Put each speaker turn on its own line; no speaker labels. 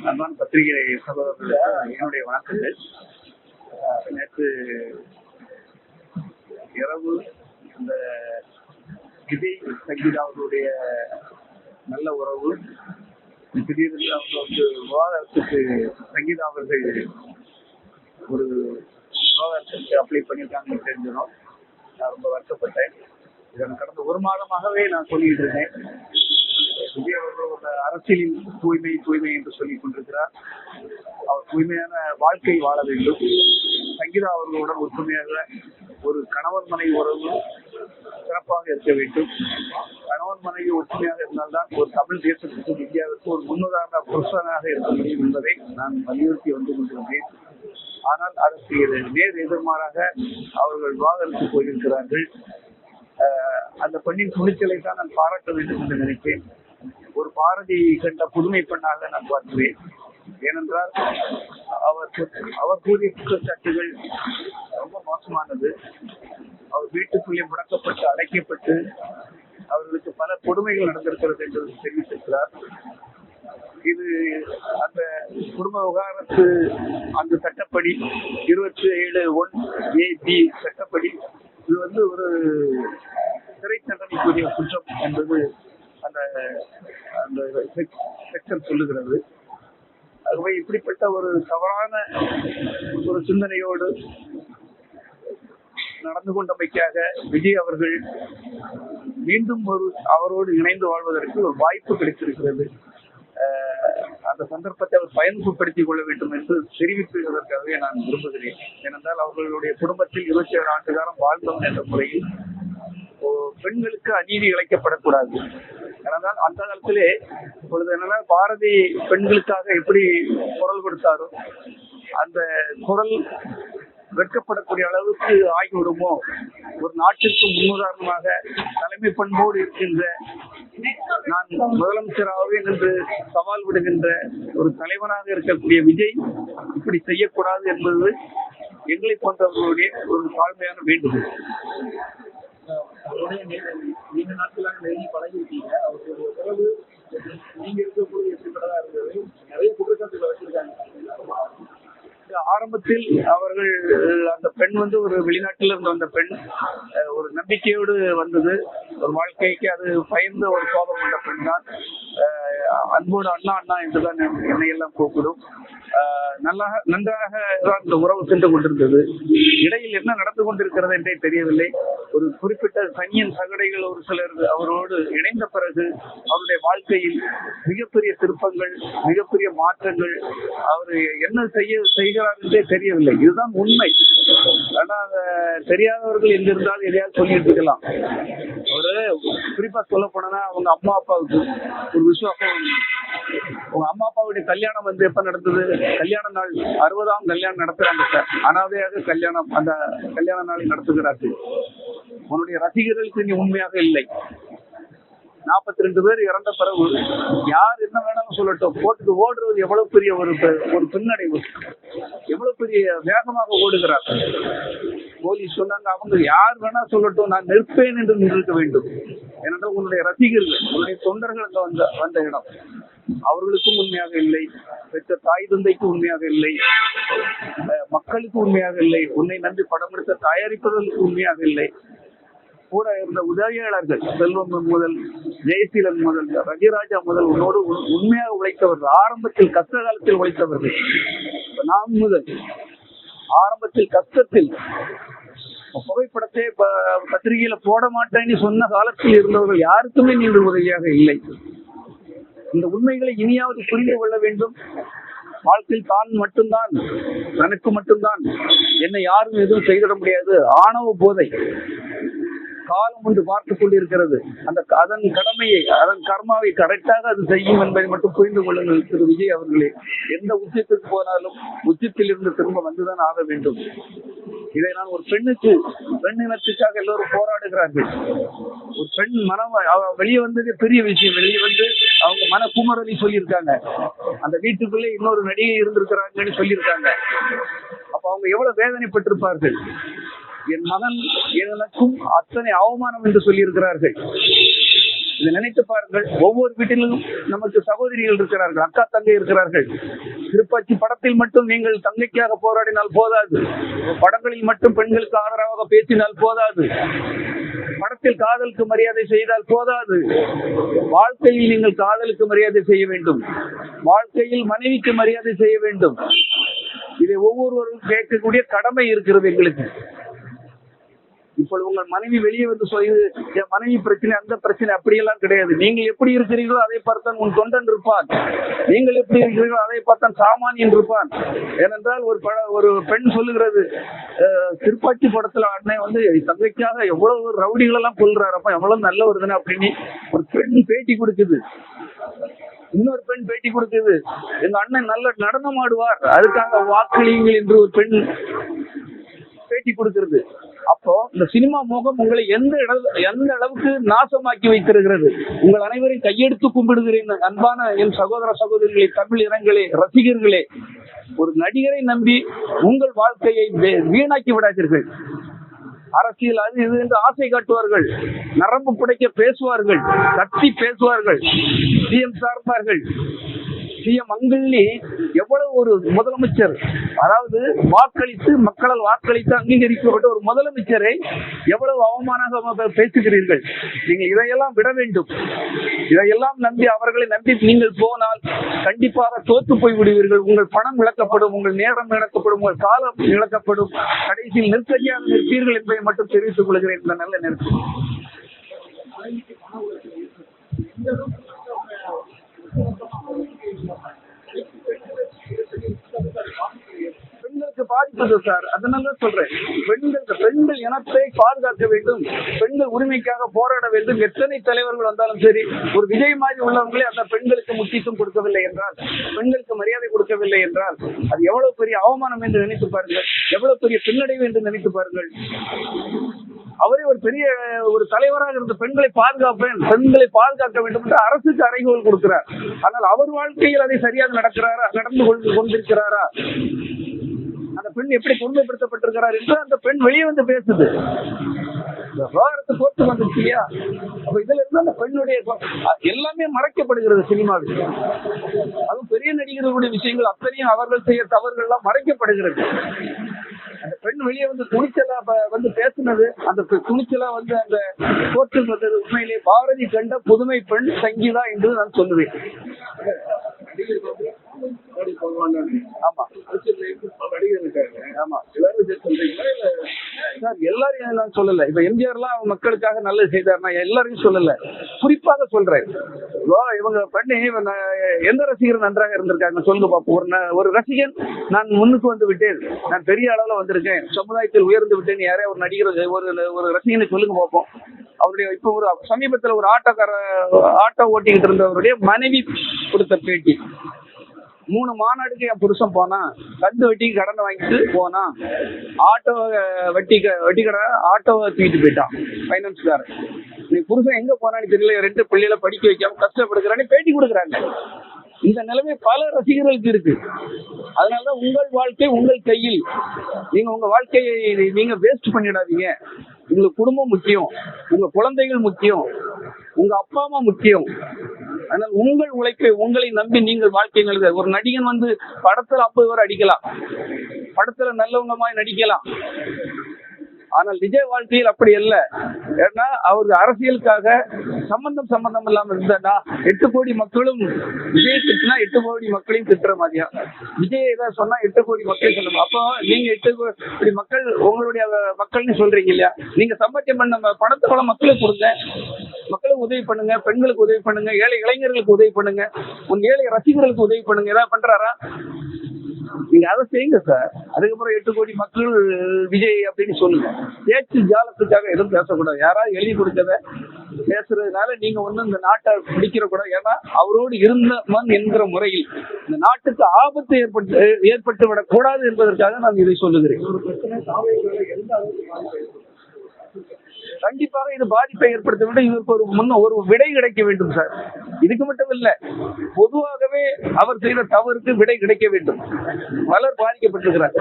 அன்பான பத்திரிகை சகோதரர்களுக்கு என்னுடைய வணக்கங்கள். நேற்று இரவு இந்த விஜய் சங்கீதா அவர்களுடைய நல்ல உறவு திடீரென்று அவங்க விவாதத்துக்கு சங்கீதா அவர்கள் ஒரு விவாதத்துக்கு அப்ளை பண்ணியிருக்காங்கன்னு தெரிஞ்சிடும். நான் ரொம்ப வருத்தப்பட்டேன். இதன் கடந்த ஒரு மாதமாகவே நான் சொல்லிட்டு இருக்கேன். விஜய் அவர்கள் அரசியலின் தூய்மை என்று சொல்லிக் கொண்டிருக்கிறார். அவர் தூய்மையான வாழ்க்கை வாழ வேண்டும். சங்கீதா அவர்களுடன் ஒற்றுமையாக ஒரு கணவன் மனைவி உறவு சிறப்பாக இருக்க வேண்டும். கணவன் மனைவி ஒற்றுமையாக இருந்தால்தான் ஒரு தமிழ் தேசத்துக்கும் இந்தியாவிற்கும் ஒரு முன்னுதாரண புருஷனாக இருக்க முடியும் என்பதை நான் வலியுறுத்தி வந்து கொண்டிருந்தேன். ஆனால் அதற்கு நேர் எதிர்மாறாக அவர்கள் விவாதத்துக்கு போயிருக்கிறார்கள். அந்த பெண்ணின் துணிச்சலை தான் நான் பாராட்ட வேண்டும் என்று நினைப்பேன். ஒரு பாரதி கண்ட புதுமை பெண்ணாக நான் பார்க்கிறேன். ஏனென்றால் அவர் கூறிய குற்றச்சாட்டுகள் ரொம்ப மோசமானது. அவர் வீட்டுக்குள்ளே முடக்கப்பட்டு அடைக்கப்பட்டு அவர்களுக்கு பல கொடுமைகள் நடந்திருக்கிறது என்று தெரிவித்திருக்கிறார். இது அந்த குடும்ப விவகாரத்து அந்த சட்டப்படி 27(1)AB சட்டப்படி இது ஒரு சிறை தண்டனைக்குரிய குற்றம் என்பது அந்த அந்த செக்ஷன் சொல்லுகிறது. ஆகவே இப்படிப்பட்ட ஒரு தவறான ஒரு சிந்தனையோடு நடந்து கொண்டமைக்காக விஜய் அவர்கள் மீண்டும் அவரோடு இணைந்து வாழ்வதற்கு ஒரு வாய்ப்பு கிடைத்திருக்கிறது. அந்த சந்தர்ப்பத்தை அவர் பயன்படுத்திக் கொள்ள வேண்டும் என்று தெரிவிப்பதற்காகவே நான் விரும்புகிறேன். ஏனென்றால் அவர்களுடைய குடும்பத்தில் 27 ஆண்டு காலம் வாழ்ந்தவன் என்ற முறையில் பெண்களுக்கு அநீதி இழைக்கப்படக்கூடாது. ஏனென்றால் அந்த காலத்திலே இப்பொழுது என்னன்னா பாரதி பெண்களுக்காக எப்படி குரல் கொடுத்தாரோ அந்த குரல் வெட்கப்படக்கூடிய அளவுக்கு ஆகிவிடுமோ. ஒரு நாட்டிற்கு முன்னுதாரணமாக தலைமை பண்போடு இருக்கின்ற, நான் முதலமைச்சராகவேன் என்று சவால் விடுகின்ற ஒரு தலைவனாக இருக்கக்கூடிய விஜய் இப்படி செய்யக்கூடாது என்பது எங்களை போன்றவர்களுடைய ஒரு தாழ்மையான வேண்டுகோள். நீண்ட நாட்களாக நெருங்கி பழகிருக்கீங்க. அவர்களுடைய உறவு நீங்க இருக்கக்கூடிய எப்படிப்பட்டதா இருந்தது? நிறைய குற்றச்சாட்டுகளை வச்சிருக்காங்க. ஆரம்பத்தில் அவர்கள் அந்த பெண் ஒரு வெளிநாட்டில இருந்து வந்த பெண், ஒரு நம்பிக்கையோடு வந்தது. ஒரு வாழ்க்கைக்கு அது பயந்த ஒரு கோபம் கொண்ட பெண் தான். அன்போடு அண்ணா என்றுதான் என்னை எல்லாம் கூப்பிடும். நன்றாக தான் இந்த உறவு சென்று கொண்டிருந்தது. இடையில் என்ன நடந்து கொண்டிருக்கிறது என்றே தெரியவில்லை. ஒரு குறிப்பிட்ட சனியன் சகடைகள் ஒரு சிலர் அவரோடு இணைந்த பிறகு அவருடைய வாழ்க்கையில் மிகப்பெரிய திருப்பங்கள், மிகப்பெரிய மாற்றங்கள், அவர் என்ன செய்கிறார் என்றே தெரியவில்லை. இதுதான் உண்மை. ஆனா தெரியாதவர்கள் எங்கிருந்தால் எதையாவது சொல்லிட்டு இருக்கலாம். ஒரு குறிப்பா சொல்ல போனா அவங்க அம்மா அப்பாவுக்கு ஒரு விசுவாசம். உங்க அம்மா அப்பாவுடைய கல்யாணம் எப்ப நடந்தது? கல்யாண நாள் 60ஆம் கல்யாணம் நடத்துறாங்க சார். அனாதையாக கல்யாணம், அந்த கல்யாண நாளை நடத்துகிறார்கள். உன்னுடைய ரசிகர்களுக்கு நீ உண்மையாக இல்லை. 42 பேர் இறந்த பிறகு யார் என்ன வேணாலும் சொல்லட்டும், போட்டுக்கு ஓடுறது எவ்வளவு பெரிய ஒரு பின்னடைவு, எவ்வளவு பெரிய வேகமாக ஓடுகிறார். போலீஸ் சொன்னாங்க, அவங்க யார் வேணா சொல்லட்டும், நான் நிற்பேன் என்று நிறுத்த வேண்டும். ஏனென்றால் உன்னுடைய ரசிகர்கள், உன்னுடைய தொண்டர்கள் அங்க வந்த இடம். அவர்களுக்கும் உண்மையாக இல்லை, பெற்ற தாய் தந்தைக்கு உண்மையாக இல்லை, மக்களுக்கு உண்மையாக இல்லை, உன்னை நம்பி படம் எடுத்த தயாரிப்பவர்களுக்கு உண்மையாக இல்லை. கூட இருந்த உதவியாளர்கள், செல்வம் முதல் ஜெயசீலன் முதல் ரஜிராஜா முதல் உன்னோடு உண்மையாக உழைத்தவர்கள், ஆரம்பத்தில் கஷ்ட காலத்தில் உழைத்தவர்கள், நாம் முதல் ஆரம்பத்தில் கஷ்டத்தில் புகைப்படத்தை பத்திரிகையில போட மாட்டேன்னு சொன்ன காலத்தில் இருந்தவர்கள் யாருக்குமே நீங்கள் உதவியாக இல்லை. இந்த உண்மைகளை இனியாவது புரிந்து கொள்ள வேண்டும். வாழ்க்கையில் தான் மட்டும்தான், தனக்கு மட்டும்தான், என்னை யாரும் எதுவும் செய்திட முடியாது. ஆணவ போதை காலம் ஒன்று பார்த்துக் கொண்டிருக்கிறது. அதன் கடமையை, அதன் கர்மாவை கரெக்டாக அது செய்யும் என்பதை மட்டும் புரிந்து கொள்ளுங்கள். திரு விஜய் அவர்களே, எந்த உச்சத்துக்கு போனாலும் உச்சத்தில் இருந்து திரும்ப வந்துதான் ஆக வேண்டும். இதை நான் ஒரு பெண் இனத்துக்காக எல்லோரும் போராடுகிறார்கள். ஒரு பெண் மனம் வெளியே வந்தது பெரிய விஷயம். வெளியே வந்து அவங்க மன குமரலி சொல்லியிருக்காங்க. அந்த வீட்டுக்குள்ளே இன்னொரு நடிகை இருந்திருக்கிறாங்கன்னு சொல்லியிருக்காங்க. அப்ப அவங்க எவ்வளவு வேதனைப்பட்டிருப்பார்கள். என் மகன் எனக்கும் அத்தனை அவமானம் என்று சொல்லியிருக்கிறார்கள். இதை நினைத்து பாருங்கள். ஒவ்வொரு வீட்டிலும் நமக்கு சகோதரிகள் இருக்கிறார்கள், அக்கா தங்கை இருக்கிறார்கள். திருப்பாச்சி படத்தில் மட்டும் நீங்கள் தங்கைக்காக போராடினால் போதாது, படங்களில் மட்டும் பெண்களுக்கு ஆதரவாக பேசினால் போதாது, படத்தில் காதலுக்கு மரியாதை செய்தால் போதாது. வாழ்க்கையில் நீங்கள் காதலுக்கு மரியாதை செய்ய வேண்டும், வாழ்க்கையில் மனைவிக்கு மரியாதை செய்ய வேண்டும். இதை ஒவ்வொருவரும் கேட்கக்கூடிய கடமை இருக்கிறது எங்களுக்கு. இப்பொழுது உங்கள் மனைவி வெளியே வந்து என் மனைவி பிரச்சனை, அந்த பிரச்சனை அப்படியெல்லாம் கிடையாது. நீங்கள் எப்படி இருக்கிறீர்களோ அதை பார்த்தான் உன் தொண்டன் இருப்பான், நீங்கள் எப்படி இருக்கிறீர்களோ அதை பார்த்தான் சாமானியன் இருப்பான். ஏனென்றால் ஒரு பெண் சொல்லுகிறது, திருப்பாச்சி படத்துல அண்ணன் வந்து தங்கைக்காக எவ்வளவு ரவுடிகள் எல்லாம் கொள்றாரப்பா, எவ்வளவு நல்ல வருதுன்னு அப்படின்னு ஒரு பெண் பேட்டி கொடுக்குது. இன்னொரு பெண் பேட்டி கொடுக்குது, எங்க அண்ணன் நல்ல நடனம் ஆடுவார், அதுக்காக வாக்களியுங்கள் என்று ஒரு பெண் பேட்டி கொடுக்கிறது. அப்போ இந்த சினிமா மோகம் உங்களை எந்த அளவுக்கு நாசமாக்கி வைத்திருக்கிறது. உங்கள் அனைவரையும் கையெடுத்து கும்பிடுகிறேன் அன்பான என் சகோதர சகோதரிகளே, தமிழ் இனங்களே, ரசிகர்களே. ஒரு நடிகரை நம்பி உங்கள் வாழ்க்கையை வீணாக்கி விடாதீர்கள். அரசியல் அது இது என்று ஆசை காட்டுவார்கள், நரம்பு புடைக்க பேசுவார்கள், கத்தி பேசுவார்கள், சிஎம் சார்பார்கள். சிஎம் அங்கிள்ளி எவ்வளவு ஒரு முதலமைச்சர், அதாவது வாக்களித்து மக்களால் வாக்களித்து அங்கீகரிக்கப்பட்ட ஒரு முதலமைச்சரை எவ்வளவு அவமானமாக பேசுகிறீர்கள். நீங்கள் இதையெல்லாம் விட வேண்டும். இதையெல்லாம் நம்பி அவர்களை நம்பி நீங்கள் போனால் கண்டிப்பாக தோற்று போய் விடுவீர்கள். உங்கள் பணம் இழக்கப்படும், உங்கள் நேரம் இழக்கப்படும், உங்கள் காலம் இழக்கப்படும். கடைசியில் நிற்கதியாக நிற்பீர்கள் என்பதை மட்டும் தெரிவித்துக் கொள்கிறேன். இந்த நல்ல நேரத்தில் பெண்களுக்கு பாதிப்பது சார், அதனால சொல்றேன். பெண்கள் இனத்தை பாதுகாக்க வேண்டும், பெண்கள் உரிமைக்காக போராட வேண்டும். எத்தனை தலைவர்கள் வந்தாலும் சரி, ஒரு விஜய் மாதிரி உள்ளவங்களே அந்த பெண்களுக்கு முக்கியத்துவம் கொடுக்கவில்லை என்றால், பெண்களுக்கு மரியாதை கொடுக்கவில்லை என்றால், அது எவ்வளவு பெரிய அவமானம் என்று நினைத்து பாருங்கள், எவ்வளவு பெரிய பின்னடைவு என்று நினைத்து பாருங்கள். அவரே ஒரு பெரிய ஒரு தலைவராக இருந்த பெண்களை பாதுகாக்க வேண்டும் என்று அரசுக்கு அறைகோல் கொடுக்கிறார். ஆனால் அவர் வாழ்க்கையில் அதை சரியாக நடந்து கொண்டிருக்கிறாரா? அந்த பெண் எப்படி கொடுமைப்படுத்தப்பட்டிருக்கிறார் என்று அந்த பெண் வெளியே வந்து பேசுது. விவகாரத்தை கோர்த்து வந்துருச்சு இல்லையா? அப்ப இதுல இருந்து அந்த பெண்ணுடைய எல்லாமே மறைக்கப்படுகிறது சினிமாவில். அதுவும் பெரிய நடிகர்களுடைய விஷயங்கள் அத்தனையும் அவர்கள் செய்ய தவறுகள் எல்லாம் மறைக்கப்படுகிறது. அந்த பெண் வெளியே வந்து துணிச்சலா வந்து பேசுனது, அந்த துணிச்சலா வந்து அந்த கோர்ட்டில் வந்தது உண்மையிலே பாரதி கண்ட புதுமை பெண் சங்கீதா என்று நான் சொல்லுவேன். எல்லாரையும் நான் சொல்லல. இப்ப எம்ஜிஆர் எல்லாம் மக்களுக்காக நல்லது செய்தார், நான் எல்லாரையும் சொல்லல, குறிப்பாக சொல்றேன். இவங்க பண்ணி எந்த ரசிகர் நன்றாக இருந்திருக்காங்க சொல்லுங்க பாப்போம். ஒரு ரசிகன் நான் முன்னுக்கு வந்து விட்டேன், நான் பெரிய அளவுல வந்திருக்கேன், சமுதாயத்தில் உயர்ந்து விட்டேன், யாரே ஒரு நடிகர் ஒரு ரசிகனை சொல்லுங்க பார்ப்போம். அவருடைய இப்ப ஒரு சமீபத்தில் ஒரு ஆட்டோ ஓட்டிக்கிட்டு இருந்தவருடைய மனைவி கொடுத்த பேட்டி, 3 மாநாடுக்கு என் புருஷன் போனா, கந்து வெட்டிக்கு கடனை வாங்கிட்டு போனா, ஆட்டோ வட்டி கடை ஆட்டோவை தூக்கிட்டு போயிட்டான் பைனான்ஸ்காரன். நீ புருஷன் எங்க போனான்னு தெரியல, 2 பிள்ளைகளை படிக்க வைக்காம கஷ்டப்படுகிறான்னு பேட்டி கொடுக்குறாங்க. இந்த நிலைமை பல ரசிகர்களுக்கு இருக்கு. அதனாலதான் உங்கள் வாழ்க்கை உங்கள் கையில். நீங்க உங்க வாழ்க்கையை நீங்க வேஸ்ட் பண்ணிடாதீங்க. உங்களுக்கு குடும்பம் முக்கியம், உங்க குழந்தைகள் முக்கியம், உங்க அப்பா அம்மா முக்கியம். அதனால் உங்கள் உழைப்பை உங்களை நம்பி நீங்கள் வாழ்க்கை நடத்த. ஒரு நடிகன் வந்து படத்துல 50 பேர் அடிக்கலாம், படத்துல நல்லவங்க மாதிரி நடிக்கலாம். ஆனால் விஜய் வாழ்க்கையில் அப்படி அல்ல. ஏன்னா அவருக்கு அரசியலுக்காக சம்பந்தம் இல்லாம இருந்தா 8 கோடி மக்களும் விஜய் திட்டினா 8 கோடி மக்களையும் திட்டுற மாதிரியா, விஜய் ஏதாவது சொன்னா 8 கோடி மக்களையும் சொல்லணும். அப்போ நீங்க 8 கோடி மக்கள் உங்களுடைய மக்கள்னு சொல்றீங்க இல்லையா? நீங்க சம்பாத்தியம் பண்ண பணத்தை கூட மக்களுக்கு கொடுங்க, மக்களுக்கு உதவி பண்ணுங்க, பெண்களுக்கு உதவி பண்ணுங்க, ஏழை இளைஞர்களுக்கு உதவி பண்ணுங்க, உன் ஏழை ரசிகர்களுக்கு உதவி பண்ணுங்க. ஏதாவது பண்றாரா? நீங்க அதை செய்யுங்க சார். அதுக்கப்புறம் 8 கோடி மக்கள் விஜய் அப்படின்னு சொல்லுங்க. பேச்சு ஜாலத்துக்காக எதுவும் பேசக்கூடாது. யாராவது எழுதி கொடுத்தத பேசுறதுனால நீங்க ஒன்னும் இந்த நாட்டை பிடிக்கிற கூடாது. ஏன்னா அவரோடு இருந்தவன் என்கிற முறையில் இந்த நாட்டுக்கு ஆபத்து ஏற்பட்டு விடக்கூடாது என்பதற்காக நான் இதை சொல்லுகிறேன். கண்டிப்பாக இது பாதிப்பை ஏற்படுத்த வேண்டும். இதற்கு ஒரு விடை கிடைக்க வேண்டும் சார். இதுக்கு மட்டும் இல்ல, பொதுவாகவே அவர் செய்த தவறுக்கு விடை கிடைக்க வேண்டும். பலர் பாதிக்கப்பட்டிருக்கிறார்.